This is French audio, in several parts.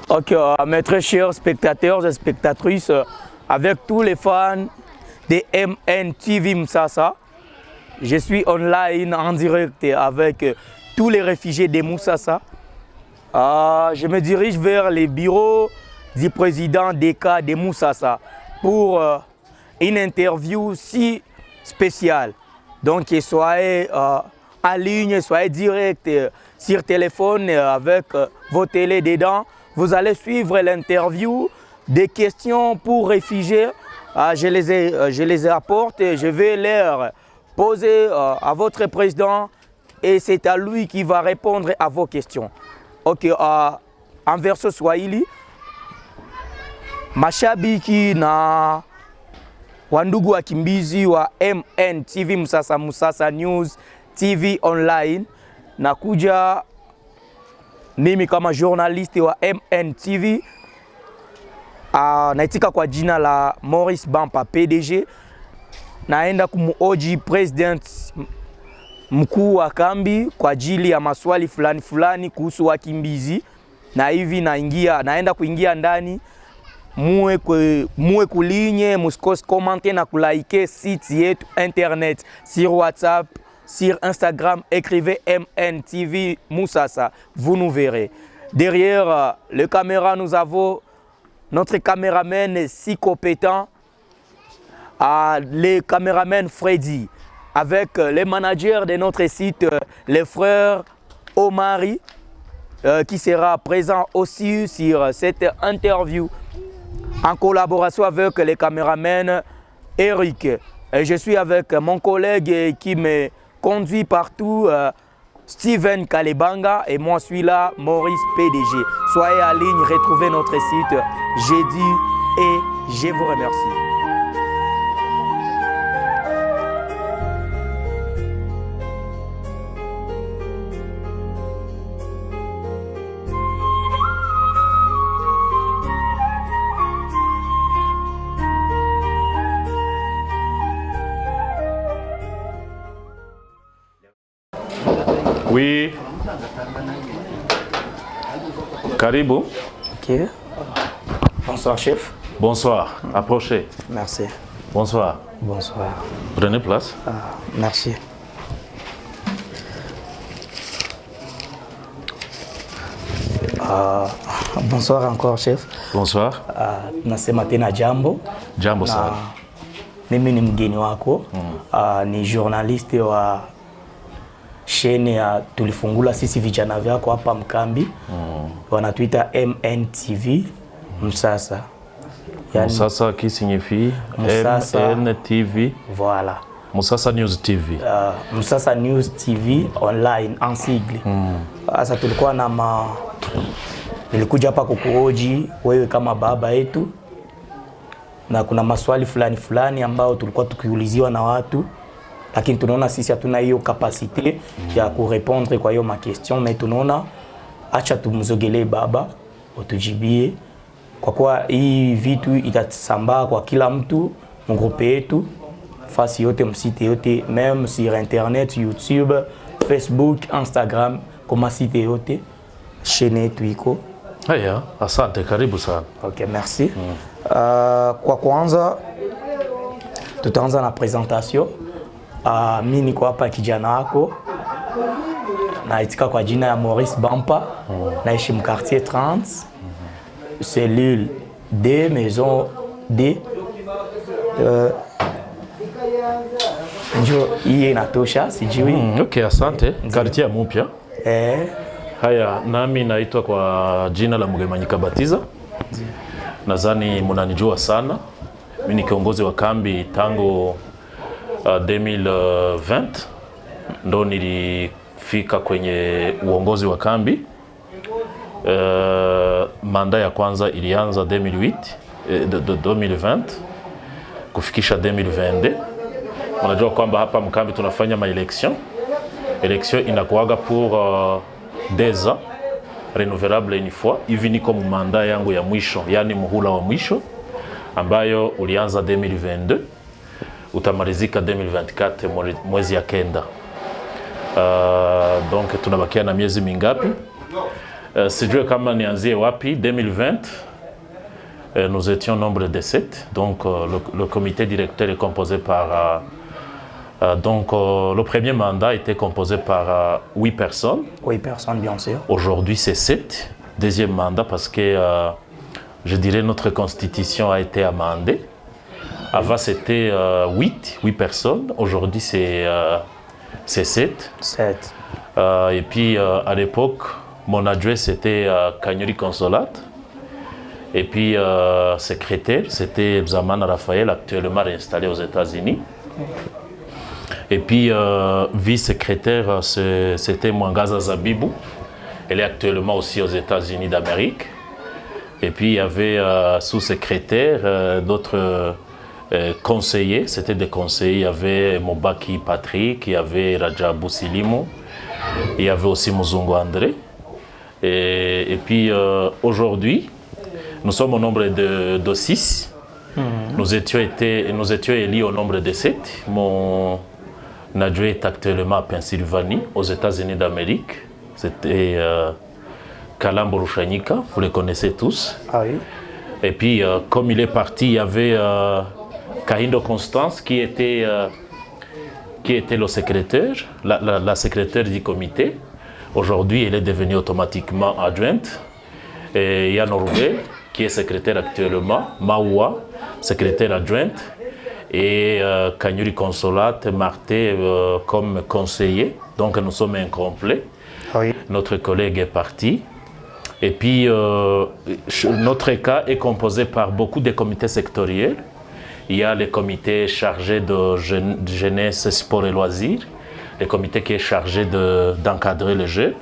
Ok, mes très chers spectateurs et spectatrices, avec tous les fans de MNTV Moussassa, je suis online en direct avec tous les réfugiés de Moussassa. Je me dirige vers les bureaux du président d'ECA de Moussassa pour une interview si spéciale. Donc soyez en ligne, soyez direct sur téléphone avec vos télés dedans. Vous allez suivre l'interview, des questions pour réfugiés. Je les apporte et je vais les poser à votre président et c'est à lui qui va répondre à vos questions. Ok, en verso Swahili, mashabiki na wandugu wakimbizi wa MNTV Moussassa News TV online, nakuja mimi kama journaliste wa MNTV, naitika kwa jina la Maurice Bampa PDG. Naenda kumuoji president mkuu wa kambi kwa ajili ya maswali fulani kuhusu wakimbizi, na hivi naenda kuingia ndani. Muwe kulinye, musikose commenter na kulike site yetu internet sur WhatsApp, sur Instagram, écrivez MNTV Moussassa, vous nous verrez. Derrière le caméra, nous avons notre caméraman si compétent, le caméraman Freddy, avec les managers de notre site, les frères Omari, qui sera présent aussi sur cette interview, en collaboration avec les caméramans Eric. Et je suis avec mon collègue qui me conduit partout, Steven Kalebanga, et moi suis là, Maurice PDG. Soyez en ligne, retrouvez notre site jeudi et je vous remercie. Oui. Karibu. Ok. Bonsoir, chef. Bonsoir. Approchez. Merci. Bonsoir. Bonsoir. Prenez place. Merci. Bonsoir encore, chef. Bonsoir. Nasema tena jambo. Jambo sana. Mimi ni mgeni wako. Ni journaliste wa shene ya tulifungula sisi vijana vyako hapa mkambi. Wanatuita MNTV Moussassa. Moussassa qui signifie MNTV. Voilà. Moussassa News TV. Moussassa News TV online en sigle. Sasa tulikuwa nilikuja hapa kukuoji wewe kama baba yetu, na kuna maswali fulani ambao tulikuwa tukiuliziwa na watu, lakini tunaona sisi hatuna hiyo capacité ya kurepondre kwa hiyo ma question, mais tunaona acha tumzogelee baba utujibie, kwa kuwa hii vitu itasambaa kwa kila mtu mgrupe yetu fasi yote, msite yote, même sur internet, YouTube, Facebook, Instagram, kama site yote chaîne yetu iko. Haya, asante, karibu sana. Ok, merci. Kwa kwanza tutaanza na presentation. Mimi niko hapa kijana wako, naitika kwa jina ya Maurice Bampa, naishi quartier 30, cellule D, maison D. Njo iye natosha, sijui. Okay, asante. Quartier mpya. Haya, nami naitwa kwa jina la Mugemanyika Batiza. Nadhani mnanijua sana. Mimi ni kiongozi wa kambi tangu 2020. Ndo nilifika kwenye uongozi wa kambi. Manda ya kwanza ilianza 2020 kufikisha 2022. Unajua kwamba hapa mkambi tunafanya ma-election. Election inakuaga pour 2 ans renouvelable une fois. Hivi niko manda yangu ya mwisho, yani muhula wa mwisho ambayo ulianza 2022 utamalizika 2024 mwezi ya kenda. Donc tunabakia na miezi mingapi? Sijue kama nianzie wapi. 2020, nous étions nombre de 7. Donc le comité directeur est composé par... le premier mandat était composé par 8 personnes. 8 personnes, bien sûr. Aujourd'hui, c'est 7. Deuxième mandat parce que, je dirais, notre constitution a été amendée. Avant, c'était 8 personnes. Aujourd'hui, c'est 7. 7. Et puis, à l'époque, mon adjoint, c'était Kanyuri Consolate. Et puis, secrétaire, c'était Zaman Raphaël, actuellement installé aux États-Unis. Et puis, vice-secrétaire, c'était Mwangaza Zabibou. Elle est actuellement aussi aux États-Unis d'Amérique. Et puis, il y avait sous-secrétaire, d'autres conseillers. C'était des conseillers. Il y avait Mobaki Patrick, il y avait Raja Boussilimo, il y avait aussi Muzungu André. Et puis, aujourd'hui, nous sommes au nombre de 6. Nous étions élus au nombre de 7. Mon adjoint est actuellement à Pennsylvanie, aux États-Unis d'Amérique. C'était Kalambo Rushanika, vous le connaissez tous. Ah oui. Et puis, comme il est parti, il y avait Kahindo Constance qui était le secrétaire, la secrétaire du comité. Aujourd'hui, elle est devenue automatiquement adjointe. Et Yann Orbe, qui est secrétaire actuellement, Maoua, secrétaire adjointe, et Kanyuri Consolate, Marté comme conseiller. Donc nous sommes incomplets. Oui. Notre collègue est parti. Et puis notre cas est composé par beaucoup de comités sectoriels. Il y a les comités chargés de jeunesse, sport et loisirs, le comité qui est chargé d'encadrer les jeux.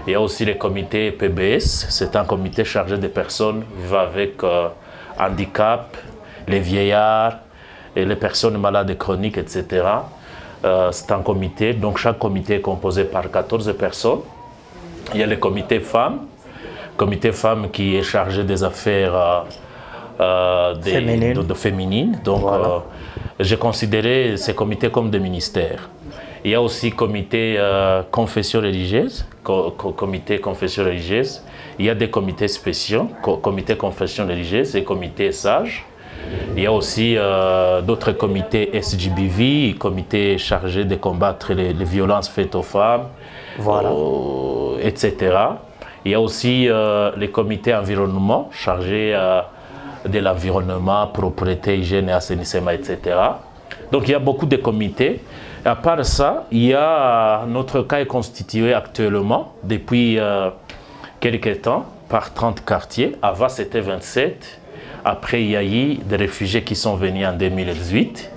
Il y a aussi le comité PBS, c'est un comité chargé des personnes vivant avec handicap, les vieillards, et les personnes malades chroniques, etc. C'est un comité, donc chaque comité est composé par 14 personnes. Il y a le comité femmes qui est chargé des affaires féminines. Donc voilà. J'ai considéré ces comités comme des ministères. Il y a aussi comité confession religieuse, comité confession religieuse. Il y a des comités spéciaux, comité confession religieuse et comité sage. Il y a aussi d'autres comités SGBV, comités chargés de combattre les violences faites aux femmes, voilà. Etc. Il y a aussi les comités environnement, chargés de l'environnement, propreté, hygiène et assainissement, etc. Donc il y a beaucoup de comités. À part ça, notre cas est constitué actuellement, depuis quelques temps, par 30 quartiers. Avant, c'était 27. Après, il y a eu des réfugiés qui sont venus en 2018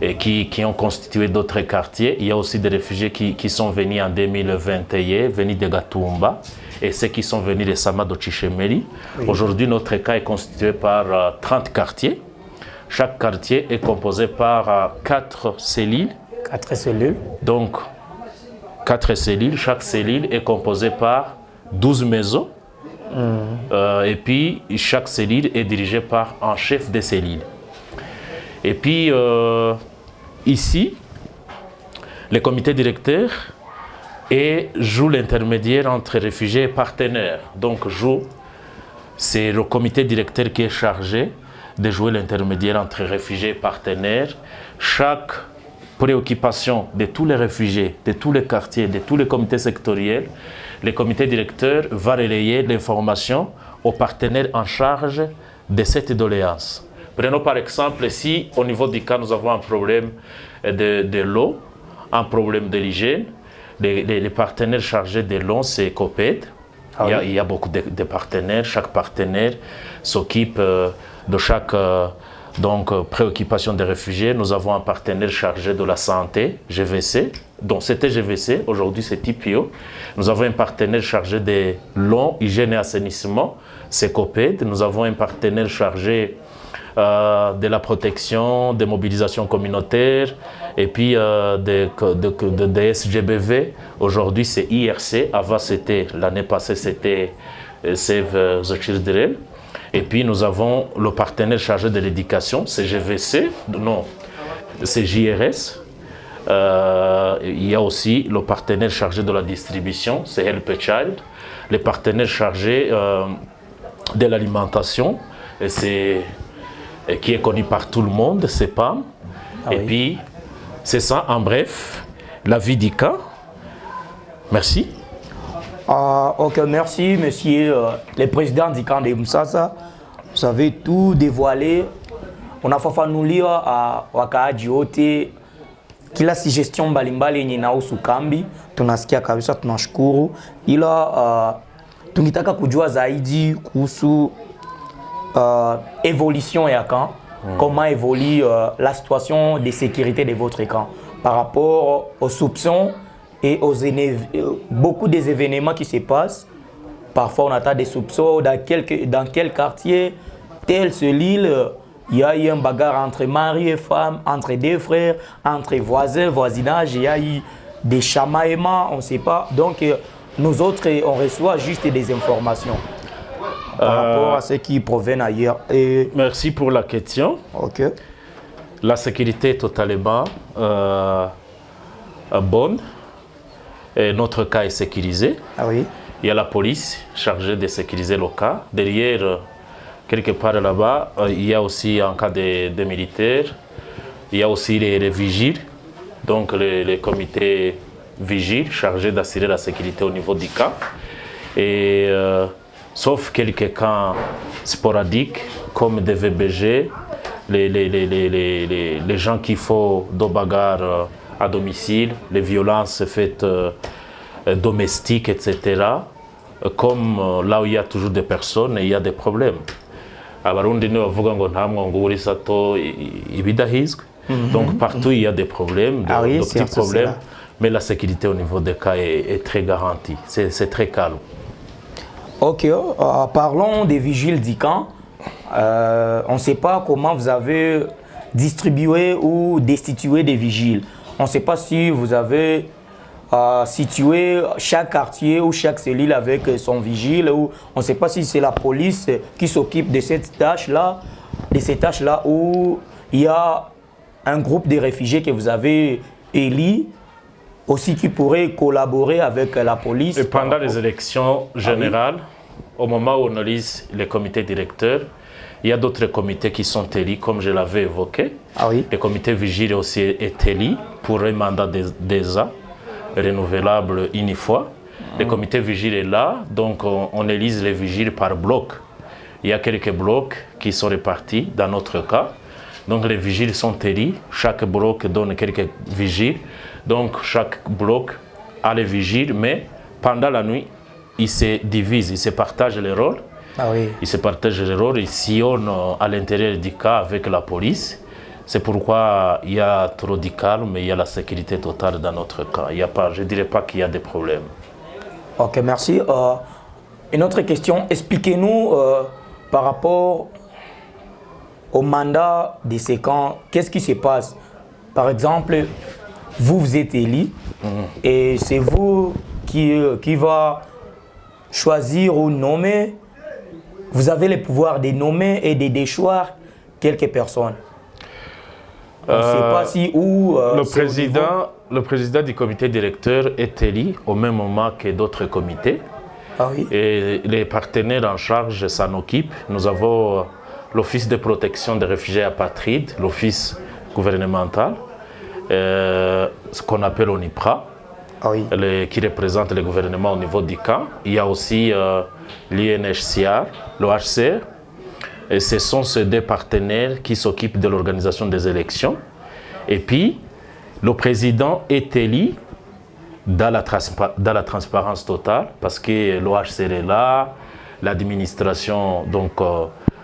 et qui ont constitué d'autres quartiers. Il y a aussi des réfugiés qui sont venus en 2021, venus de Gatumba, et ceux qui sont venus de Samado Chichemeli. Oui. Aujourd'hui, notre cas est constitué par 30 quartiers. Chaque quartier est composé par 4 cellules. 4 cellules. Donc, 4 cellules. Chaque cellule est composée par 12 maisons. Et puis, chaque cellule est dirigée par un chef de cellule. Et puis, ici, le comité directeur joue l'intermédiaire entre réfugiés et partenaires. Donc, c'est le comité directeur qui est chargé de jouer l'intermédiaire entre réfugiés et partenaires. Chaque préoccupation de tous les réfugiés, de tous les quartiers, de tous les comités sectoriels, le comité directeur va relayer l'information aux partenaires en charge de cette doléance. Prenons par exemple, si au niveau du cas nous avons un problème de l'eau, un problème de l'hygiène, les partenaires chargés de l'eau, c'est COPED. Ah oui. Il y a beaucoup de partenaires. Chaque partenaire s'occupe de chaque préoccupation des réfugiés. Nous avons un partenaire chargé de la santé, GVC. Donc c'était GVC, aujourd'hui c'est TPO. Nous avons un partenaire chargé de l'eau, hygiène et assainissement, c'est COPED. Nous avons un partenaire chargé de la protection, des mobilisations communautaires, et puis de SGBV. Aujourd'hui c'est IRC, avant l'année passée c'était Save the Children. Et puis nous avons le partenaire chargé de l'éducation, c'est GVC, non, c'est JRS. Il y a aussi le partenaire chargé de la distribution, c'est Help a Child. les partenaires chargés de l'alimentation, qui est connu par tout le monde, c'est PAM. Et puis, c'est ça, en bref, la vie d'ICA. Merci. Ok, merci, monsieur le président d'ICA de Msasa. Vous avez tout dévoilé. On a fait nous lire à Wakaaji Ote. Kila suggestion mbalimbali yenye inahusu kambi tunasikia kabisa, tunashukuru, ila tungetaka kujua zaidi kuhusu évolution ya camp. Comment évolue la situation de sécurité de votre camp par rapport aux soupçons et aux beaucoup des événements qui se passent. Parfois on attend des soupçons dans quel quartier, tel ce l'île. Il y a eu un bagarre entre mari et femme, entre deux frères, entre voisins, voisinage. Il y a eu des chamaillements, on ne sait pas. Donc, nous autres, on reçoit juste des informations par rapport à ce qui proviennent ailleurs. Et... Merci pour la question. Ok. La sécurité est totalement bonne. Et notre cas est sécurisé. Ah oui. Il y a la police chargée de sécuriser le cas. Derrière, quelque part là-bas, il y a aussi un cas des militaires, il y a aussi les vigiles, donc les comités vigiles chargés d'assurer la sécurité au niveau du camp. Et sauf quelques cas sporadiques comme des VBG, les gens qui font des bagarres à domicile, les violences faites domestiques, etc. Comme là où il y a toujours des personnes, il y a des problèmes. Abarundi ni bavuga ngo nta mwongo uri sato ibidahizwe. Donc partout il y a des problèmes, de petits problèmes, mais la sécurité au niveau des cas est très garantie, c'est très calme. Ok, parlons des vigiles du camp. On ne sait pas comment vous avez distribué ou destitué des vigiles. On ne sait pas si vous avez situé chaque quartier ou chaque cellule avec son vigile, ou on ne sait pas si c'est la police qui s'occupe de cette tâche-là, où il y a un groupe de réfugiés que vous avez élu aussi qui pourrait collaborer avec la police. Et pendant les élections générales, au moment où on élise les comités directeurs, il y a d'autres comités qui sont élus, comme je l'avais évoqué. Le comité vigile aussi est élu pour un mandat des ans renouvelable une fois. Le comité vigile est là, donc on élise les vigiles par bloc. Il y a quelques blocs qui sont répartis dans notre cas. Donc les vigiles sont élus, chaque bloc donne quelques vigiles. Donc chaque bloc a les vigiles, mais pendant la nuit, ils se divisent, ils se partagent les rôles. Ils se partagent les rôles, ils sillonnent à l'intérieur du cas avec la police. C'est pourquoi il y a trop de calme, mais il y a la sécurité totale dans notre cas. Il y a pas, je ne dirais pas qu'il y a des problèmes. Ok, merci. Une autre question, expliquez-nous par rapport au mandat de ces camps, qu'est-ce qui se passe? Par exemple, vous êtes élu et c'est vous qui va choisir ou nommer. Vous avez le pouvoir de nommer et de déchoir quelques personnes. On ne sait pas si où... le président du comité directeur est élu au même moment que d'autres comités. Et les partenaires en charge s'en occupent. Nous avons l'Office de protection des réfugiés apatrides, l'Office gouvernemental, ce qu'on appelle ONIPRA, qui représente le gouvernement au niveau du camp. Il y a aussi l'UNHCR, le HCR. Et ce sont ces deux partenaires qui s'occupent de l'organisation des élections. Et puis, le président est élu dans la transparence totale parce que l'OHCR est là, l'administration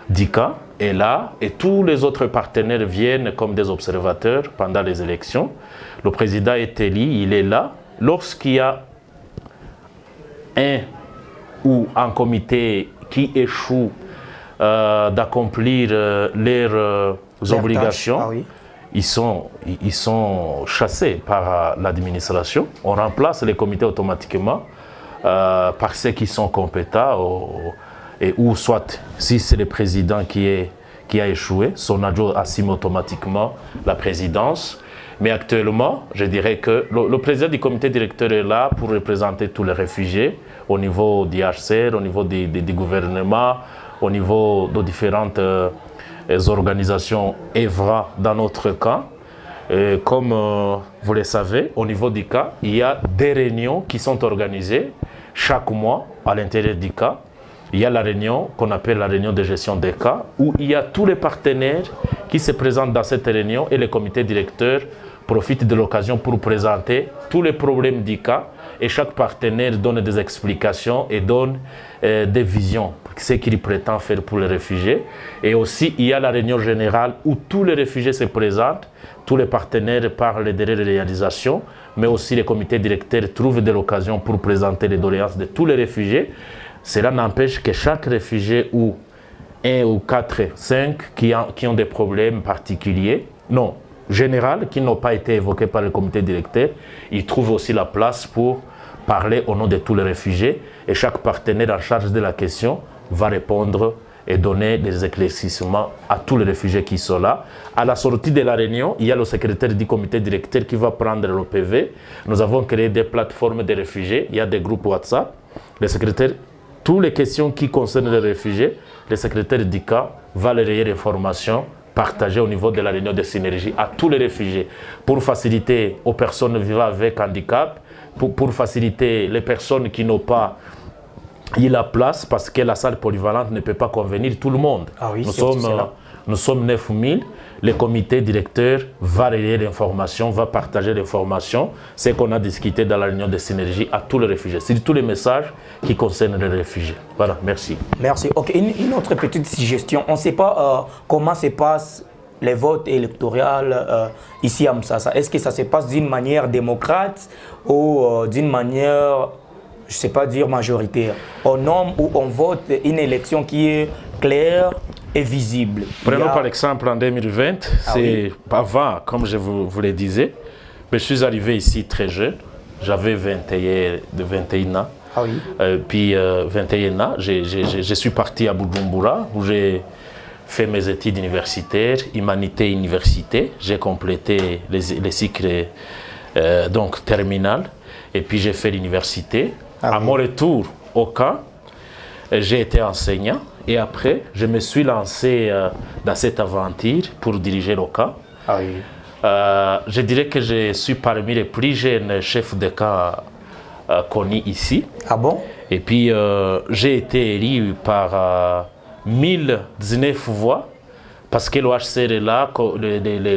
d'ICA est là et tous les autres partenaires viennent comme des observateurs pendant les élections. Le président est élu, il est là. Lorsqu'il y a un ou un comité qui échoue d'accomplir leurs obligations, ils sont chassés par l'administration. On remplace les comités automatiquement par ceux qui sont compétents ou soit si c'est le président qui a échoué, son adjoint assume automatiquement la présidence Mais actuellement, je dirais que le président du comité directeur est là pour représenter tous les réfugiés au niveau du HCR, au niveau du gouvernement, au niveau de différentes organisations œuvrant dans notre camp. Et comme vous le savez, au niveau du cas, il y a des réunions qui sont organisées chaque mois à l'intérieur du cas. Il y a la réunion qu'on appelle la réunion de gestion des cas, où il y a tous les partenaires qui se présentent dans cette réunion et le comité directeur profite de l'occasion pour présenter tous les problèmes du cas et chaque partenaire donne des explications et donne des visions, ce qu'il prétend faire pour les réfugiés. Et aussi, il y a la réunion générale où tous les réfugiés se présentent, tous les partenaires parlent des réalisations, mais aussi les comités directeurs trouvent de l'occasion pour présenter les doléances de tous les réfugiés. Cela n'empêche que chaque réfugié ou 1 ou 4, 5 qui ont des problèmes particuliers, non, général, qui n'ont pas été évoqués par le comité directeur, ils trouvent aussi la place pour parler au nom de tous les réfugiés et chaque partenaire en charge de la question va répondre et donner des éclaircissements à tous les réfugiés qui sont là. À la sortie de la réunion, il y a le secrétaire du comité directeur qui va prendre le PV. Nous avons créé des plateformes de réfugiés, il y a des groupes WhatsApp. Le secrétaire, toutes les questions qui concernent les réfugiés, le secrétaire du cas va les relayer l'information partagée au niveau de la réunion de synergie à tous les réfugiés pour faciliter aux personnes vivant avec handicap, pour faciliter les personnes qui n'ont pas eu la place parce que la salle polyvalente ne peut pas convenir tout le monde. Ah oui, nous sommes 9000. Le comité directeur va relayer l'information, va partager l'information, ce qu'on a discuté dans la réunion de synergie à tous les réfugiés. C'est tous les messages qui concernent les réfugiés. Voilà, merci. Merci. Ok, une autre petite suggestion. On ne sait pas comment se passent les votes électoraux ici à Msasa. Est-ce que ça se passe d'une manière démocrate ou d'une manière, je ne sais pas dire majoritaire? On nomme ou on vote une élection qui est claire et visible. Prenons par exemple en 2020, c'est avant, comme je vous le disais, je suis arrivé ici très jeune, j'avais 21 ans. Ah oui. Puis 21 ans, je suis parti à Bujumbura où j'ai fait mes études universitaires, humanité université. J'ai complété les cycles donc terminal et puis j'ai fait l'université. À mon retour au camp, j'ai été enseignant et après, je me suis lancé dans cette aventure pour diriger le camp. Ah oui. Je dirais que je suis parmi les plus jeunes chefs de camp connus ici. Ah bon? Et puis, j'ai été élu par 1019 voix parce que le HCR est là,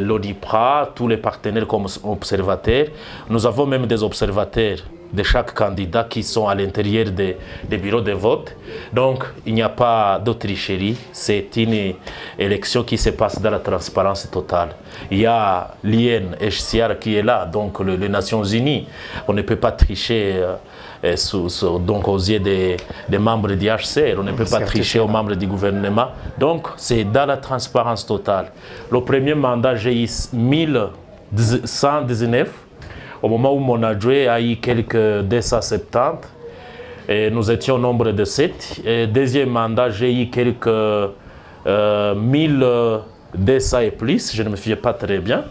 l'ODIPRA, tous les partenaires comme observateurs. Nous avons même des observateurs de chaque candidat qui sont à l'intérieur des bureaux de vote. Donc, il n'y a pas de tricherie. C'est une élection qui se passe dans la transparence totale. Il y a l'INHCR qui est là, donc les Nations Unies. On ne peut pas tricher donc aux yeux des membres du HCR. On ne peut pas tricher aux membres du gouvernement. Donc, c'est dans la transparence totale. Le premier mandat, j'ai eu 1119. Au moment où mon adjoint a eu quelques 270, et nous étions au nombre de 7. Et deuxième mandat, j'ai eu quelques 1200 et plus, je ne me souviens pas très bien.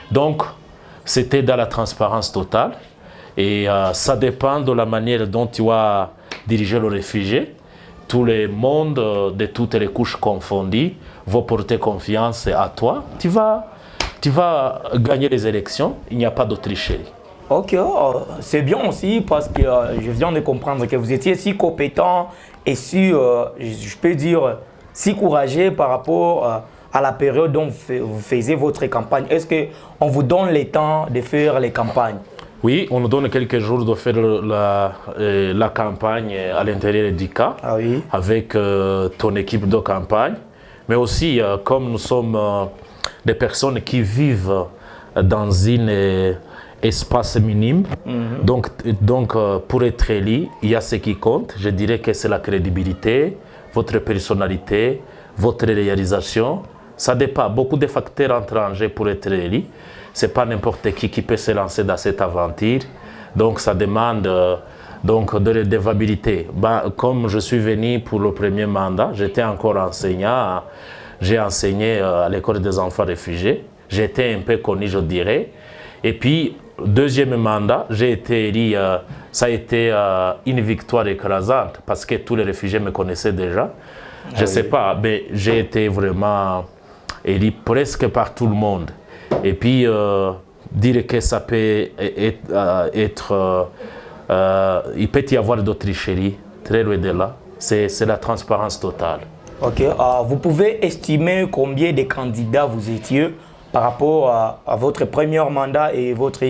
Donc, c'était dans la transparence totale. Et ça dépend de la manière dont tu vas diriger le réfugié. Tout le monde, de toutes les couches confondues, va porter confiance à toi. Tu vas gagner les élections, il n'y a pas de tricherie. Ok, c'est bien aussi parce que je viens de comprendre que vous étiez si compétent et si, je peux dire, si courageux par rapport à la période dont vous faisiez votre campagne. Est-ce qu'on vous donne le temps de faire les campagnes? Oui, on nous donne quelques jours de faire la campagne à l'intérieur du cas, avec ton équipe de campagne. Mais aussi, comme nous sommes des personnes qui vivent dans un espace minime, donc pour être élu, il y a ce qui compte. Je dirais que c'est la crédibilité, votre personnalité, votre réalisation. Ça dépend. Beaucoup de facteurs entrent en jeu pour être élu. Ce n'est pas n'importe qui peut se lancer dans cette aventure. Donc ça demande donc de redevabilité. Comme je suis venu pour le premier mandat, j'étais encore enseignant. J'ai enseigné à l'école des enfants réfugiés. J'étais un peu connu, je dirais. Et puis, deuxième mandat, j'ai été élu, ça a été une victoire écrasante parce que tous les réfugiés me connaissaient déjà. Je ne sais pas, mais j'ai été vraiment élu presque par tout le monde. Et puis, dire que ça peut être il peut y avoir d'autres tricheries, très loin de là. C'est la transparence totale. Ok, vous pouvez estimer combien de candidats vous étiez par rapport à votre premier mandat et votre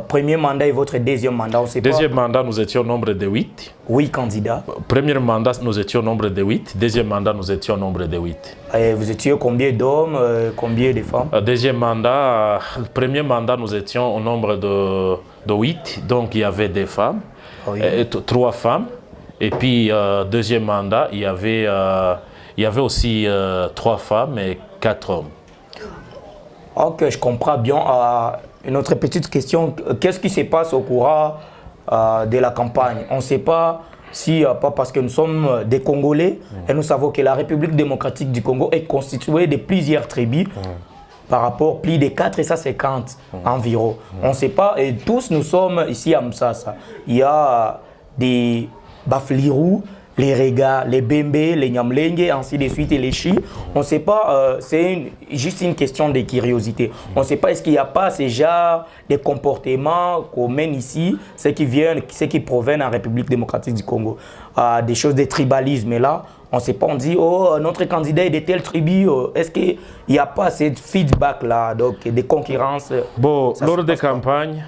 premier mandat et votre deuxième mandat? Deuxième mandat, nous étions au nombre de 8. 8 candidats. Premier mandat, nous étions au nombre de 8. Deuxième mandat, nous étions au nombre de 8. Et vous étiez combien d'hommes, combien de femmes? Deuxième mandat, premier mandat, nous étions au nombre de 8. Donc, il y avait des femmes, 3 femmes. Et puis, deuxième mandat, il y avait aussi 3 femmes et 4 hommes. Ok, je comprends bien. Une autre petite question, qu'est-ce qui se passe au courant de la campagne? On ne sait pas si, pas parce que nous sommes des Congolais, et nous savons que la République démocratique du Congo est constituée de plusieurs tribus, par rapport plus de 450 environ. On ne sait pas, et tous nous sommes ici à Msasa. Il y a des Baflirou, les Rega, les Bembe, les Nyamlenge, ainsi de suite, et les Chi. On ne sait pas, c'est juste une question de curiosité. On ne sait pas, est-ce qu'il n'y a pas ces genres de comportements qu'on mène ici, ceux qui proviennent en République démocratique du Congo, des choses de tribalisme. Et là, on ne sait pas, on dit, oh, notre candidat est de telle tribu. Est-ce qu'il n'y a pas ce feedback-là, donc des concurrences? Bon, lors des campagnes,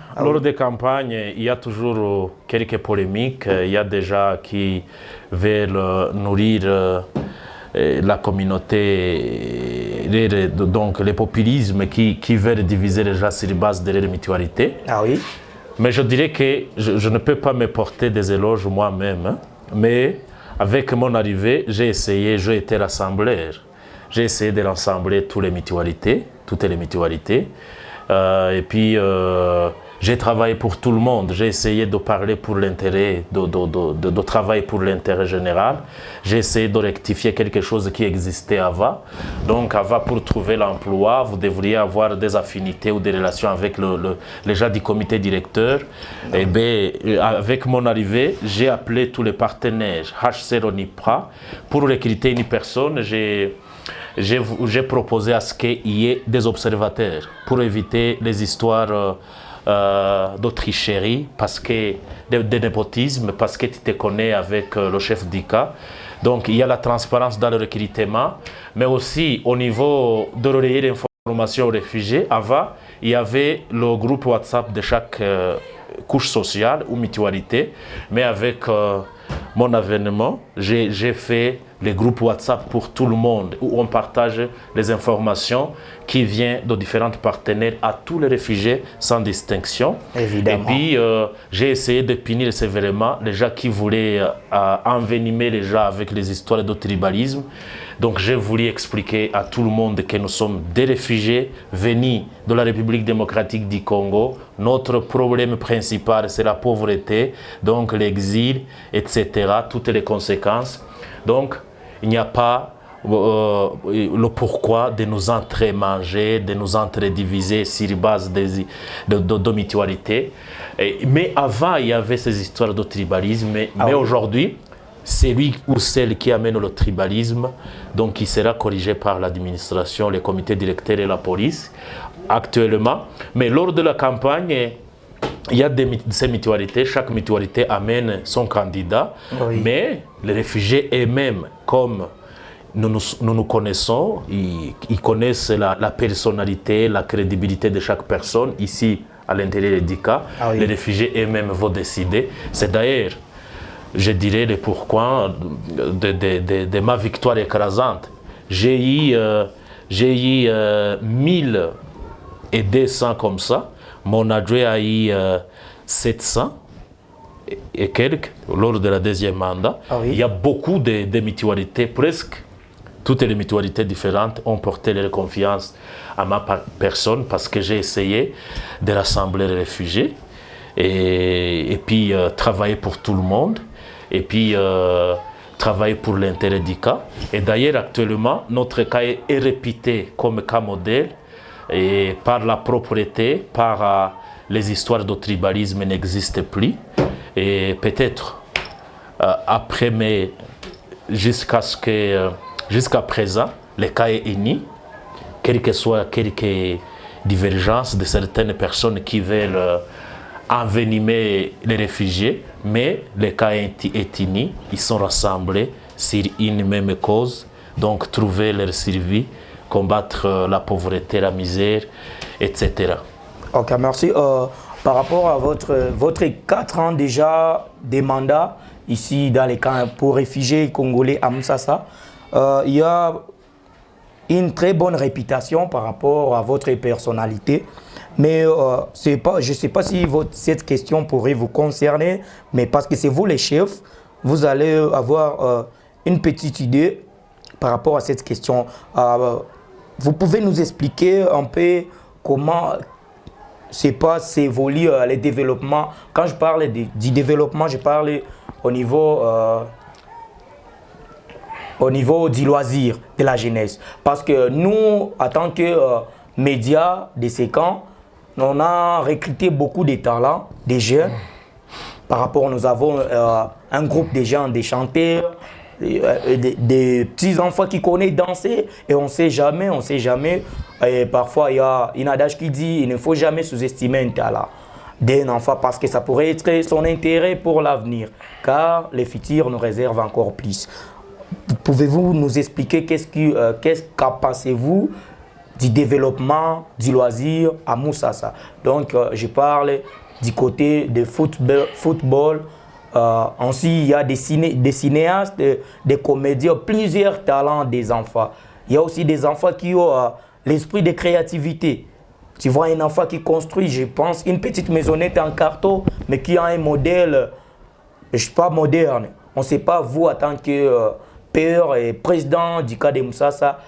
il y a toujours quelques polémiques. Il y a des gens qui veulent nourrir la communauté, donc les populismes qui veulent diviser les gens sur base de leur mutualité. Ah oui. Mais je dirais que je ne peux pas me porter des éloges moi-même, hein, mais avec mon arrivée, j'ai été rassembleur. J'ai essayé de rassembler toutes les mutualités. Et puis, j'ai travaillé pour tout le monde. J'ai essayé de parler pour l'intérêt, de travailler pour l'intérêt général. J'ai essayé de rectifier quelque chose qui existait avant. Donc, avant, pour trouver l'emploi, vous devriez avoir des affinités ou des relations avec les gens du comité directeur. Et bien, avec mon arrivée, j'ai appelé tous les partenaires, HCR ONIPRA, pour recruter une personne. J'ai proposé à ce qu'il y ait des observateurs pour éviter les histoires de tricherie, de népotisme, parce que tu te connais avec le chef d'ICA. Donc il y a la transparence dans le recrutement, mais aussi au niveau de relayer l'information aux réfugiés. Avant, il y avait le groupe WhatsApp de chaque couche sociale ou mutualité, mais avec mon avènement, j'ai fait les groupes WhatsApp pour tout le monde, où on partage les informations qui viennent de différents partenaires à tous les réfugiés sans distinction. Évidemment. Et puis, j'ai essayé de punir sévèrement les gens qui voulaient envenimer les gens avec les histoires de tribalisme. Donc, j'ai voulu expliquer à tout le monde que nous sommes des réfugiés venus de la République démocratique du Congo. Notre problème principal, c'est la pauvreté, donc l'exil, etc., toutes les conséquences. Donc, il n'y a pas le pourquoi de nous entremanger, de nous entrediviser sur base de mutualité. Mais avant, il y avait ces histoires de tribalisme. Mais aujourd'hui, c'est lui ou celle qui amène le tribalisme, donc il sera corrigé par l'administration, les comités directeurs et la police actuellement. Mais lors de la campagne, il y a ces mutualités, chaque mutualité amène son candidat, mais les réfugiés eux-mêmes, comme nous connaissons, ils connaissent la personnalité, la crédibilité de chaque personne. Ici, à l'intérieur du cas, les réfugiés eux-mêmes vont décider. C'est d'ailleurs, je dirais, le pourquoi de ma victoire écrasante. J'ai eu 1200 comme ça. Mon adjoint a eu 700 et quelques lors de la deuxième mandat. Il y a beaucoup de mutualités, presque toutes les mutualités différentes ont porté leur confiance à ma personne parce que j'ai essayé de rassembler les réfugiés et puis travailler pour tout le monde et puis travailler pour l'intérêt du cas. Et d'ailleurs, actuellement, notre cas est réputé comme cas modèle et par la propreté, par les histoires de tribalisme n'existent plus. Et peut-être après, mais jusqu'à présent, le cas est uni, quelles que soient quelques divergences de certaines personnes qui veulent envenimer les réfugiés, mais le cas est uni, ils sont rassemblés sur une même cause, donc trouver leur survie, combattre la pauvreté, la misère, etc. Ok, merci. Par rapport à votre 4 ans déjà des mandats ici dans les camps pour réfugiés congolais à Moussassa, il y a une très bonne réputation par rapport à votre personnalité. Mais je ne sais pas si cette question pourrait vous concerner, mais parce que c'est vous les chefs, vous allez avoir une petite idée par rapport à cette question. Vous pouvez nous expliquer un peu comment s'évolue les développements. Quand je parle du développement, je parle au niveau du loisir de la jeunesse. Parce que nous, en tant que médias de ces camps, on a recruté beaucoup de talents, des jeunes. Par rapport, nous avons un groupe de gens, des chanteurs, des petits enfants qui connaissent danser et on ne sait jamais. Et parfois, il y a une adage qui dit il ne faut jamais sous-estimer un talent d'un enfant parce que ça pourrait être son intérêt pour l'avenir, car le futur nous réserve encore plus. Pouvez-vous nous expliquer qu'est-ce qu'en pensez-vous du développement du loisir à Moussassa? Donc, je parle du côté de football. Ensuite, il y a des cinéastes, des comédiens, plusieurs talents des enfants. Il y a aussi des enfants qui ont l'esprit de créativité. Tu vois un enfant qui construit, je pense, une petite maisonnette en carton, mais qui a un modèle, je ne sais pas, moderne. On ne sait pas, vous, en tant que père et président du cas de Moussassa,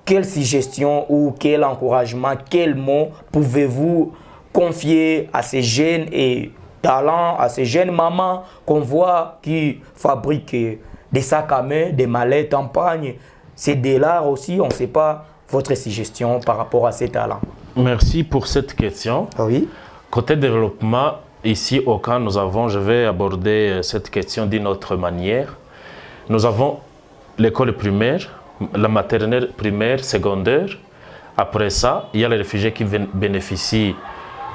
quelle suggestion ou quel encouragement, quel mot pouvez-vous confier à ces jeunes et talents, à ces jeunes mamans qu'on voit qui fabriquent des sacs à main, des mallettes en pagne? C'est de l'art aussi, on ne sait pas votre suggestion par rapport à ces talents. Merci pour cette question. Oui. Côté développement, ici au camp, je vais aborder cette question d'une autre manière. Nous avons l'école primaire, la maternelle, primaire, secondaire. Après ça, il y a les réfugiés qui bénéficient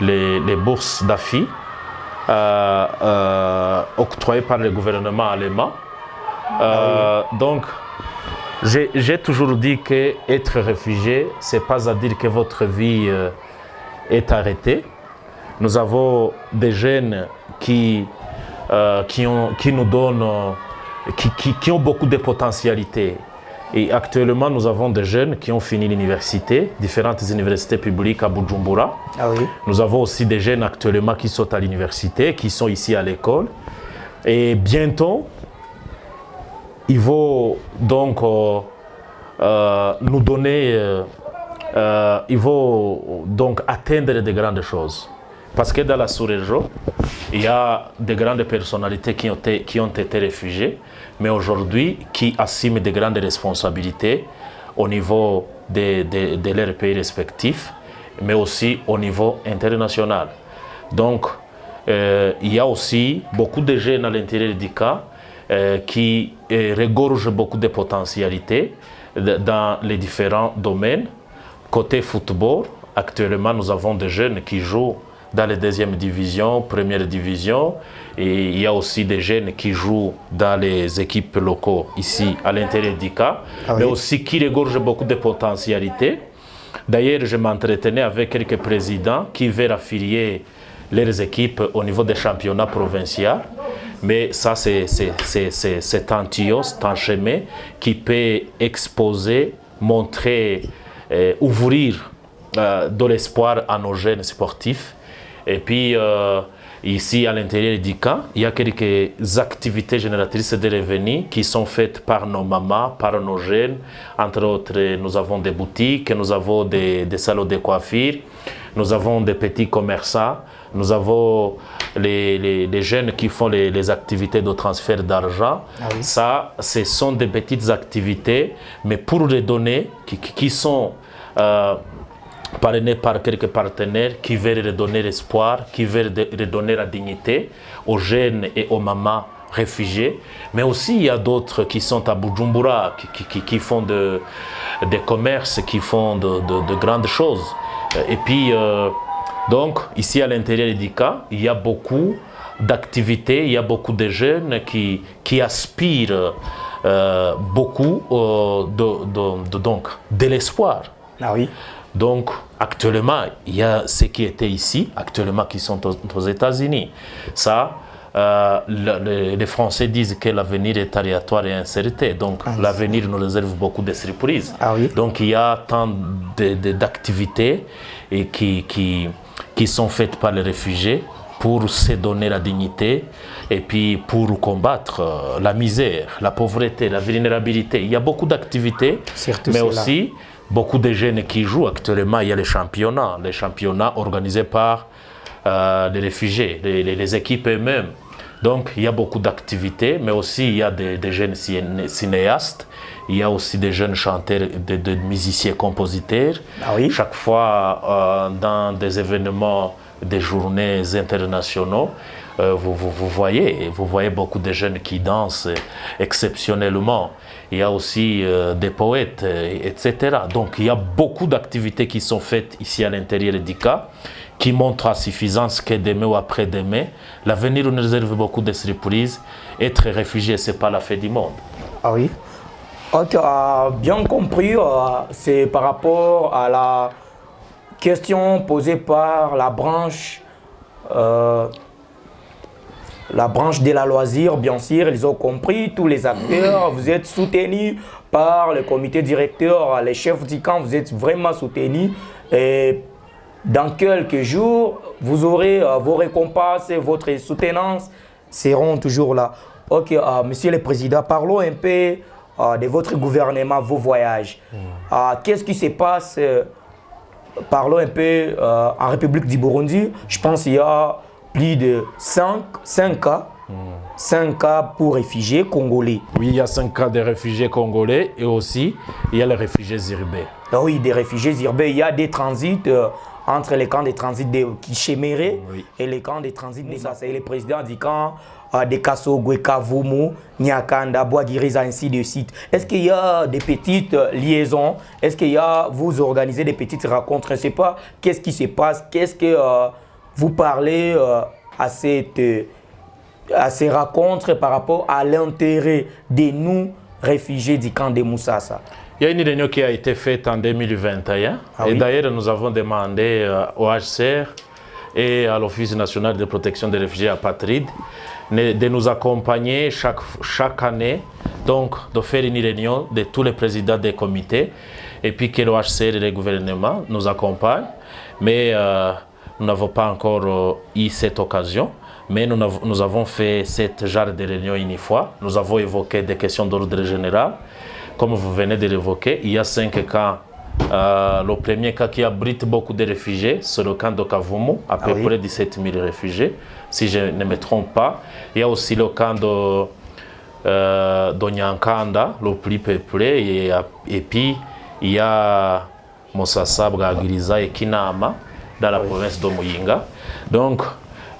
les bourses d'AFI octroyées par le gouvernement allemand. Donc, j'ai toujours dit qu'être réfugié, ce n'est pas à dire que votre vie est arrêtée. Nous avons des jeunes qui nous donnent, qui ont beaucoup de potentialités. Et actuellement, nous avons des jeunes qui ont fini l'université, différentes universités publiques à Bujumbura. Ah oui. Nous avons aussi des jeunes actuellement qui sont à l'université, qui sont ici à l'école. Et bientôt, ils vont donc nous donner, ils vont donc atteindre de grandes choses. Parce que dans la sous-région, il y a de grandes personnalités qui ont été réfugiées, mais aujourd'hui qui assument de grandes responsabilités au niveau de leurs pays respectifs, mais aussi au niveau international. Donc, il y a aussi beaucoup de jeunes à l'intérieur du camp qui regorgent beaucoup de potentialités dans les différents domaines. Côté football, actuellement, nous avons des jeunes qui jouent dans les deuxième division, première division, et il y a aussi des jeunes qui jouent dans les équipes locaux ici à l'intérieur du camp, mais aussi qui regorgent beaucoup de potentialités. D'ailleurs, je m'entretenais avec quelques présidents qui veulent affilier leurs équipes au niveau des championnats provinciaux, mais ça c'est un tuyau, c'est un chemin qui peut exposer, montrer, ouvrir de l'espoir à nos jeunes sportifs. Et puis, ici, à l'intérieur du camp, il y a quelques activités génératrices de revenus qui sont faites par nos mamans, par nos jeunes. Entre autres, nous avons des boutiques, nous avons des salons de coiffure, nous avons des petits commerçants, nous avons les jeunes qui font les activités de transfert d'argent. Ah oui. Ça, ce sont des petites activités, mais pour les données qui sont parrainé par quelques partenaires qui veulent redonner l'espoir, qui veulent redonner la dignité aux jeunes et aux mamans réfugiés. Mais aussi, il y a d'autres qui sont à Bujumbura, qui font des commerces, qui font de grandes choses. Et puis, donc, ici à l'intérieur du camp, il y a beaucoup d'activités, il y a beaucoup de jeunes qui aspirent beaucoup de l'espoir. Ah oui. Donc, actuellement, il y a ceux qui étaient ici, actuellement qui sont aux États-Unis. Ça, les Français disent que l'avenir est aléatoire et incertain. Donc, l'avenir nous réserve beaucoup de surprises. Ah oui. Donc, il y a tant d'activités qui sont faites par les réfugiés pour se donner la dignité et puis pour combattre la misère, la pauvreté, la vulnérabilité. Il y a beaucoup d'activités, mais aussi beaucoup de jeunes qui jouent. Actuellement, il y a les championnats organisés par les réfugiés, les équipes eux-mêmes. Donc, il y a beaucoup d'activités, mais aussi il y a des jeunes cinéastes, il y a aussi des jeunes chanteurs, des musiciens, compositeurs. Ah oui. Chaque fois, dans des événements, des journées internationaux, vous voyez beaucoup de jeunes qui dansent exceptionnellement. Il y a aussi des poètes, etc. Donc il y a beaucoup d'activités qui sont faites ici à l'intérieur du cas, qui montrent à suffisance que demain ou après-demain, l'avenir nous réserve beaucoup de surprises. Être réfugié, ce n'est pas la fin du monde. Ah oui. Ok, bien compris, c'est par rapport à la question posée par la branche de la loisir, bien sûr, ils ont compris, tous les acteurs, vous êtes soutenus par le comité directeur, les chefs du camp, vous êtes vraiment soutenus. Et dans quelques jours, vous aurez vos récompenses et votre soutenance seront toujours là. Ok, Monsieur le Président, parlons un peu de votre gouvernement, vos voyages. Qu'est-ce qui se passe? Parlons un peu en République du Burundi. Je pense qu'il y a plus de 5 cas. 5 cas pour réfugiés congolais. Oui, il y a 5 cas de réfugiés congolais et aussi il y a les réfugiés urbains. Ah oui, des réfugiés urbains. Il y a des transits entre les camps de transit de Kichemere et les camps de transit de Moussasa. Et le président du camp de Kasogwe, Kavumu, Nyakanda, Boagiriza, ainsi de suite. Est-ce qu'il y a des petites liaisons? Est-ce qu'il y a, vous organisez des petites rencontres? Je ne sais pas, qu'est-ce qui se passe? Qu'est-ce que vous parlez à ces rencontres par rapport à l'intérêt de nous, réfugiés du camp de Moussasa? Il y a une réunion qui a été faite en 2021. Et d'ailleurs, nous avons demandé au HCR et à l'Office national de protection des réfugiés apatrides de nous accompagner chaque année, donc de faire une réunion de tous les présidents des comités et puis que le HCR et le gouvernement nous accompagnent. Mais nous n'avons pas encore eu cette occasion. Mais nous avons fait ce genre de réunion une fois. Nous avons évoqué des questions d'ordre général. Comme vous venez de l'évoquer, il y a 5 camps. Le premier cas qui abrite beaucoup de réfugiés, c'est le camp de Kavumu, à peu près 17 000 réfugiés, si je ne me trompe pas. Il y a aussi le camp de Nyankanda, le plus peuplé, et puis il y a Moussasa, Bwagiriza et Kinama, dans la province de Muyinga. Donc,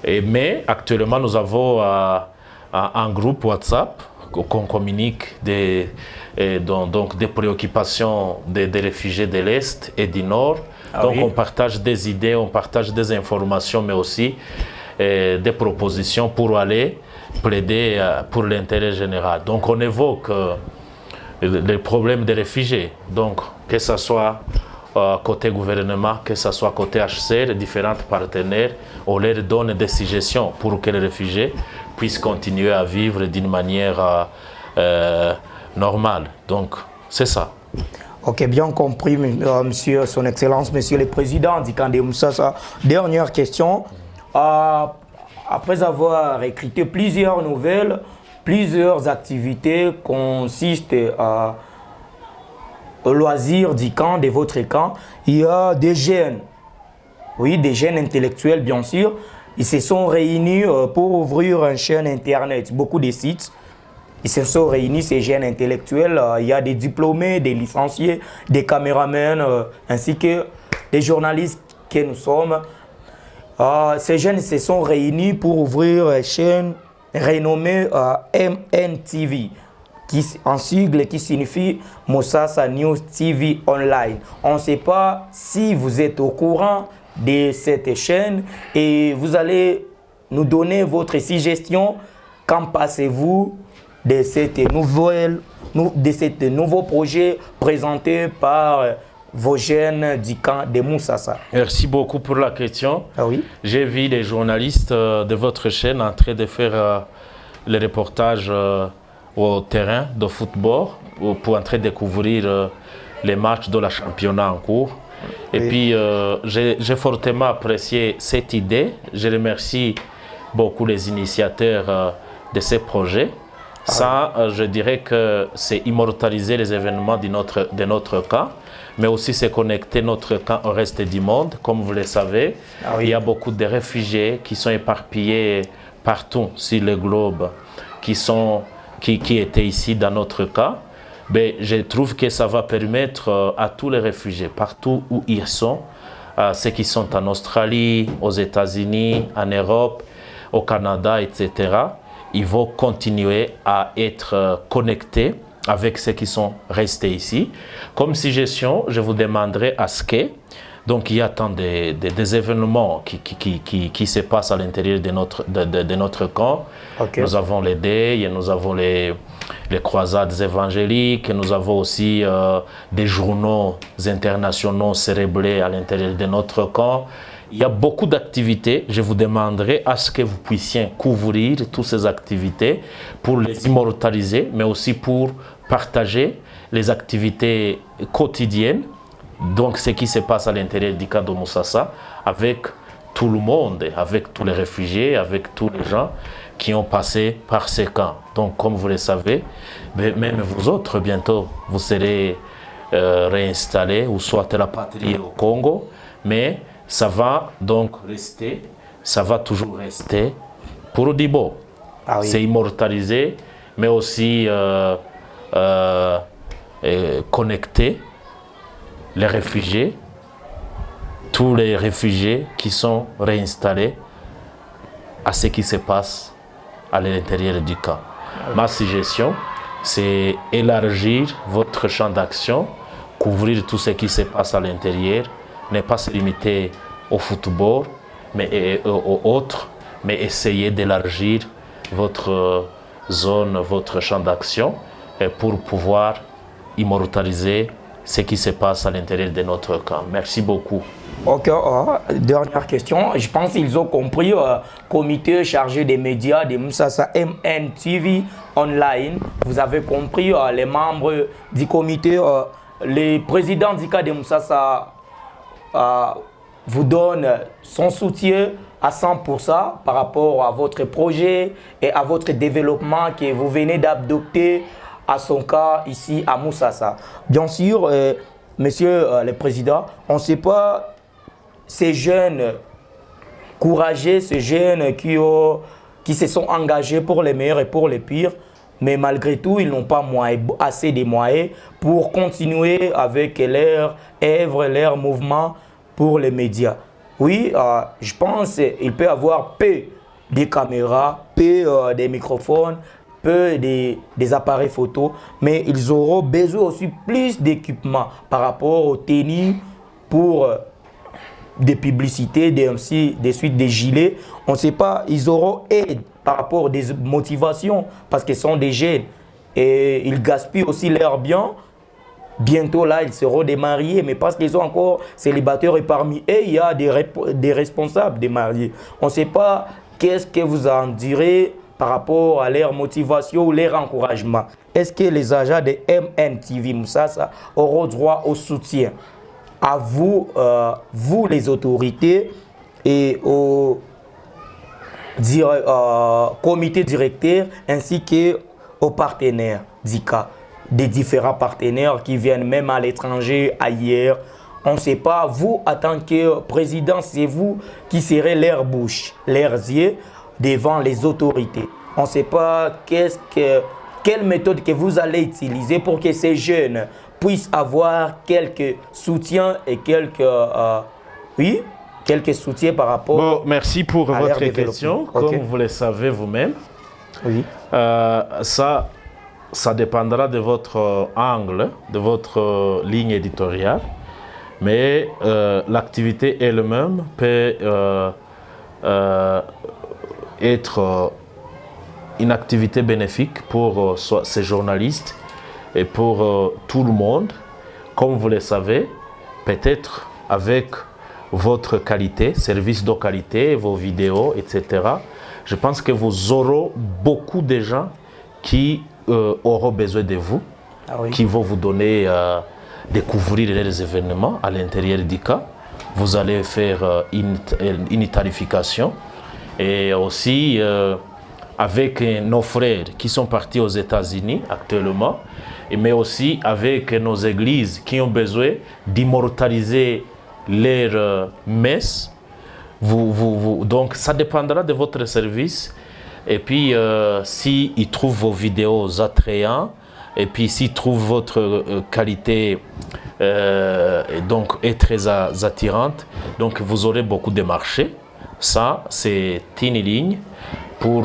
mais actuellement, nous avons un groupe WhatsApp qu'on communique donc des préoccupations des réfugiés de l'Est et du Nord. Donc on partage des idées, on partage des informations, mais aussi des propositions pour aller plaider pour l'intérêt général. Donc on évoque les problèmes des réfugiés, donc que ce soit côté gouvernement, que ce soit côté HCR, différents partenaires, on leur donne des suggestions pour que les réfugiés puissent continuer à vivre d'une manière normale. Donc, c'est ça. Ok, bien compris, monsieur, son Excellence, monsieur le Président du camp de Moussasa. Dernière question. Après avoir recruté plusieurs nouvelles, plusieurs activités consistent au loisir du camp, de votre camp, il y a des jeunes, oui, des jeunes intellectuels bien sûr, ils se sont réunis pour ouvrir une chaîne internet, beaucoup de sites, ils se sont réunis ces jeunes intellectuels, il y a des diplômés, des licenciés, des caméramans, ainsi que des journalistes que nous sommes, ces jeunes se sont réunis pour ouvrir une chaîne renommée MNTV, en sigle qui signifie Musasa News TV Online. On ne sait pas si vous êtes au courant de cette chaîne et vous allez nous donner votre suggestion. Qu'en pensez-vous de cette nouveau projet présenté par vos jeunes du camp de Musasa? Merci beaucoup pour la question. Ah oui? J'ai vu les journalistes de votre chaîne en train de faire les reportages au terrain de football pour en train de découvrir les matchs de la championnat en cours. Et puis, j'ai fortement apprécié cette idée. Je remercie beaucoup les initiateurs de ces projets. Ça, je dirais que c'est immortaliser les événements de notre camp, mais aussi c'est connecter notre camp au reste du monde. Comme vous le savez, il y a beaucoup de réfugiés qui sont éparpillés partout sur le globe, qui étaient ici dans notre camp. Mais je trouve que ça va permettre à tous les réfugiés, partout où ils sont, ceux qui sont en Australie, aux États-Unis, en Europe, au Canada, etc., ils vont continuer à être connectés avec ceux qui sont restés ici. Comme suggestion, je vous demanderai à ce que, donc il y a tant des événements qui se passent à l'intérieur de notre camp. Okay. Nous avons les deuils, nous avons les croisades évangéliques, nous avons aussi des journaux internationaux célébrés à l'intérieur de notre camp. Il y a beaucoup d'activités. Je vous demanderai à ce que vous puissiez couvrir toutes ces activités pour les immortaliser, mais aussi pour partager les activités quotidiennes, donc ce qui se passe à l'intérieur du camp de Musasa, avec tout le monde, avec tous les réfugiés, avec tous les gens qui ont passé par ces camps. Donc, comme vous le savez, même vous autres, bientôt, vous serez réinstallés ou soit rapatriés au Congo, mais ça va donc rester, ça va toujours rester pour Dibo. Ah oui. C'est immortalisé, mais aussi connecter les réfugiés, tous les réfugiés qui sont réinstallés à ce qui se passe à l'intérieur du camp. Ma suggestion, c'est élargir votre champ d'action, couvrir tout ce qui se passe à l'intérieur, ne pas se limiter au football mais aux autres, mais essayer d'élargir votre zone, votre champ d'action pour pouvoir immortaliser ce qui se passe à l'intérieur de notre camp. Merci beaucoup. Ok, dernière question. Je pense qu'ils ont compris, comité chargé des médias de Musasa MNTV Online. Vous avez compris, les membres du comité, le président du cas de Musasa vous donne son soutien à 100% par rapport à votre projet et à votre développement que vous venez d'adopter à son cas ici à Musasa. Bien sûr, monsieur le président, on ne sait pas ces jeunes courageux, ces jeunes qui se sont engagés pour les meilleurs et pour les pires, mais malgré tout, ils n'ont pas assez de moyens pour continuer avec leur œuvre, leur mouvement pour les médias. Oui, je pense qu'il peut y avoir peu de caméras, peu des microphones, peu des appareils photo, mais ils auront besoin aussi plus d'équipements par rapport aux tenues pour des publicités, des suites des gilets. On ne sait pas, ils auront aide par rapport à des motivations parce qu'ils sont des jeunes et ils gaspillent aussi leurs biens. Bientôt là, ils seront des mariés, mais parce qu'ils sont encore célibataires et parmi eux, il y a des responsables des mariés. On ne sait pas qu'est-ce que vous en direz par rapport à leur motivation ou leur encouragement. Est-ce que les agents de MNTV Musasa auront droit au soutien? À vous, vous les autorités et au comité directeur ainsi qu'aux partenaires d'ICA, des différents partenaires qui viennent même à l'étranger, ailleurs. On ne sait pas, vous, en tant que président, c'est vous qui serez leur bouche, leurs yeux devant les autorités. On ne sait pas quelle méthode que vous allez utiliser pour que ces jeunes puisse avoir quelques soutiens et quelques soutiens par rapport Bon, merci pour à votre leur question. développement. Ok. Comme vous le savez vous-même, Oui. ça dépendra de votre angle, de votre ligne éditoriale, mais l'activité elle-même peut être une activité bénéfique pour ces journalistes et pour tout le monde. Comme vous le savez, peut-être avec votre qualité, service de qualité, vos vidéos, etc., je pense que vous aurez beaucoup de gens qui auront besoin de vous, qui vont vous donner découvrir les événements à l'intérieur du cas. Vous allez faire une tarification et aussi avec nos frères qui sont partis aux États-Unis actuellement, mais aussi avec nos églises qui ont besoin d'immortaliser leurs messes. Donc ça dépendra de votre service. Et puis s'ils trouvent vos vidéos attrayantes, et puis s'ils trouvent votre qualité donc est très attirante, donc vous aurez beaucoup de marchés. Ça, c'est une ligne pour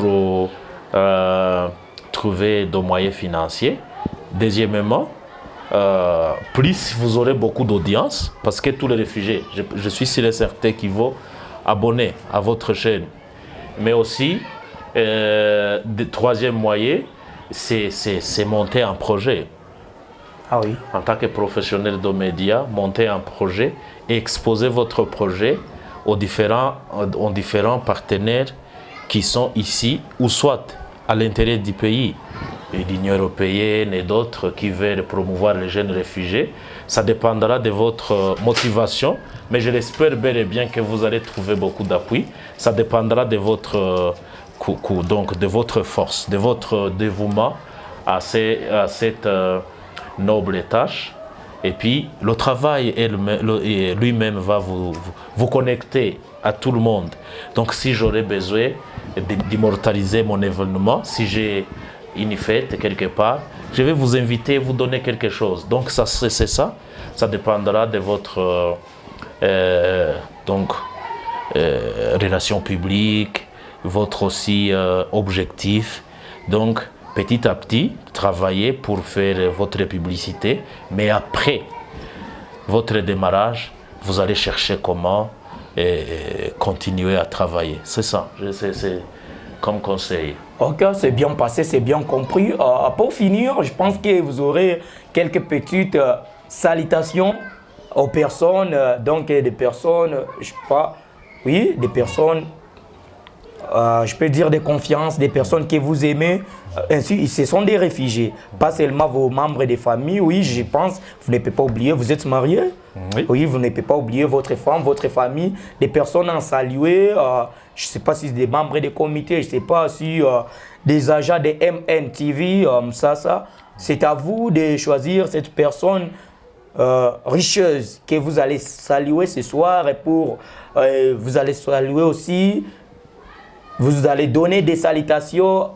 trouver des moyens financiers. Deuxièmement, plus vous aurez beaucoup d'audience, parce que tous les réfugiés, je suis sûr et certain qu'ils vont abonner à votre chaîne. Mais aussi, le troisième moyen, c'est monter un projet. Ah oui. En tant que professionnel de médias, monter un projet et exposer votre projet aux différents partenaires qui sont ici ou soit à l'intérieur du pays, l'Union européenne et d'autres qui veulent promouvoir les jeunes réfugiés. Ça dépendra de votre motivation, mais je l'espère bel et bien que vous allez trouver beaucoup d'appui. Ça dépendra de votre donc de votre force, de votre dévouement à cette noble tâche. Et puis le travail lui-même va vous connecter à tout le monde. Donc si j'aurais besoin d'immortaliser mon événement, si j'ai une fête quelque part, je vais vous inviter, vous donner quelque chose. Donc ça, c'est ça. Ça dépendra de votre relation publique, votre aussi objectif. Donc petit à petit, travaillez pour faire votre publicité, mais après votre démarrage, vous allez chercher comment continuer à travailler. C'est ça, c'est comme conseil. Ok, c'est bien passé, c'est bien compris. Pour finir, je pense que vous aurez quelques petites salutations aux personnes, donc des personnes, je sais pas, oui, des personnes, je peux dire de confiance, des personnes que vous aimez. Ainsi, ce sont des réfugiés, pas seulement vos membres de famille. Oui, je pense, vous ne pouvez pas oublier, vous êtes marié. Oui. Oui, vous ne pouvez pas oublier votre femme, votre famille, des personnes à saluer. Je ne sais pas si c'est des membres des comités, je ne sais pas si des agents de MNTV, ça. C'est à vous de choisir cette personne richeuse que vous allez saluer ce soir et pour vous allez saluer aussi, vous allez donner des salutations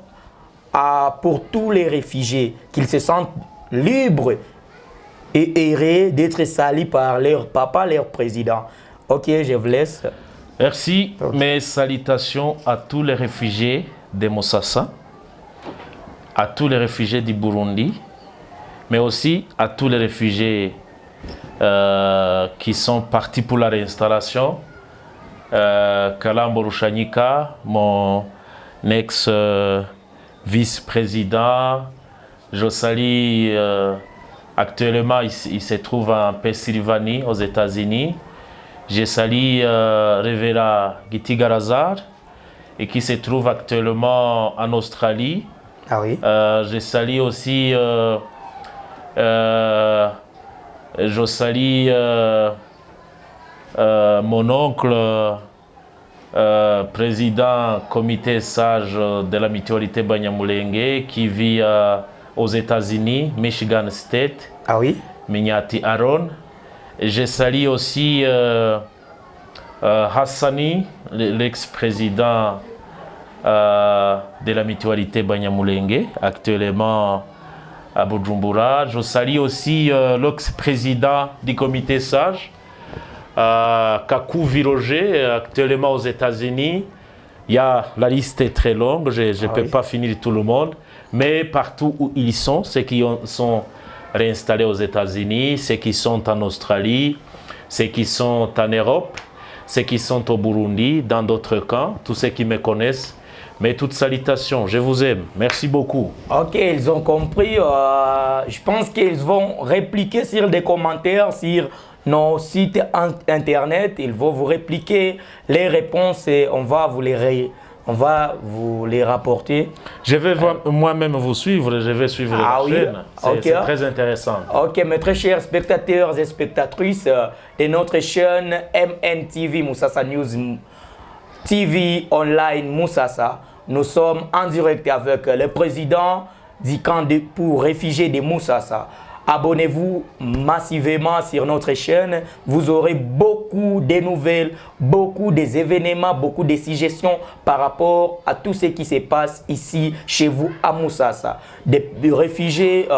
pour tous les réfugiés, qu'ils se sentent libres et heureux d'être salués par leur papa, leur président. Ok, je vous laisse. Merci. Mes salutations à tous les réfugiés de Mossassa, à tous les réfugiés du Burundi, mais aussi à tous les réfugiés qui sont partis pour la réinstallation. Kalambo Rushanyika, mon ex-vice-président, je salue actuellement, il se trouve en Pennsylvanie, aux États-Unis. Je salue Révéra Gitigarazar, et qui se trouve actuellement en Australie. Ah oui. Je salue aussi mon oncle, président comité sage de la mutualité Banyamulenge, qui vit aux États-Unis, Michigan State. Ah oui. Minyati Aaron. Je salue aussi Hassani, l'ex-président de la mutualité Banyamulenge, actuellement à Bujumbura. Je salue aussi l'ex-président du comité sage, Kakou Viroger, actuellement aux États-Unis. La liste est très longue, je ne peux pas finir tout le monde, mais partout où ils sont, ceux qui sont réinstallés aux États-Unis, ceux qui sont en Australie, ceux qui sont en Europe, ceux qui sont au Burundi, dans d'autres camps, tous ceux qui me connaissent. Mais toutes salutations, je vous aime. Merci beaucoup. Ok, ils ont compris. Je pense qu'ils vont répliquer sur des commentaires, sur nos sites internet. Ils vont vous répliquer les réponses et on va vous les rapporter. Je vais moi-même vous suivre, je vais suivre la chaîne. C'est très intéressant. Ok, mes très chers spectateurs et spectatrices de notre chaîne MNTV Moussassa News TV Online Moussassa, nous sommes en direct avec le président du camp pour réfugiés de Moussassa. Abonnez-vous massivement sur notre chaîne. Vous aurez beaucoup de nouvelles, beaucoup des événements, beaucoup de suggestions par rapport à tout ce qui se passe ici, chez vous, à Moussassa. Des réfugiés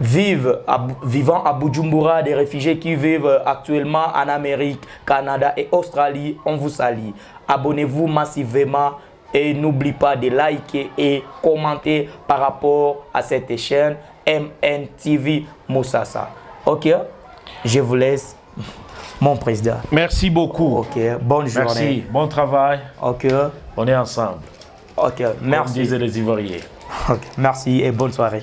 vivant à Bujumbura, des réfugiés qui vivent actuellement en Amérique, Canada et Australie. On vous salue. Abonnez-vous massivement. Et n'oublie pas de liker et commenter par rapport à cette chaîne MNTV Moussassa. Ok, je vous laisse, mon président. Merci beaucoup. Ok, bonne journée. Merci, bon travail. Ok. On est ensemble. Ok, merci. Comme disaient les Ivoiriens. Ok, merci et bonne soirée.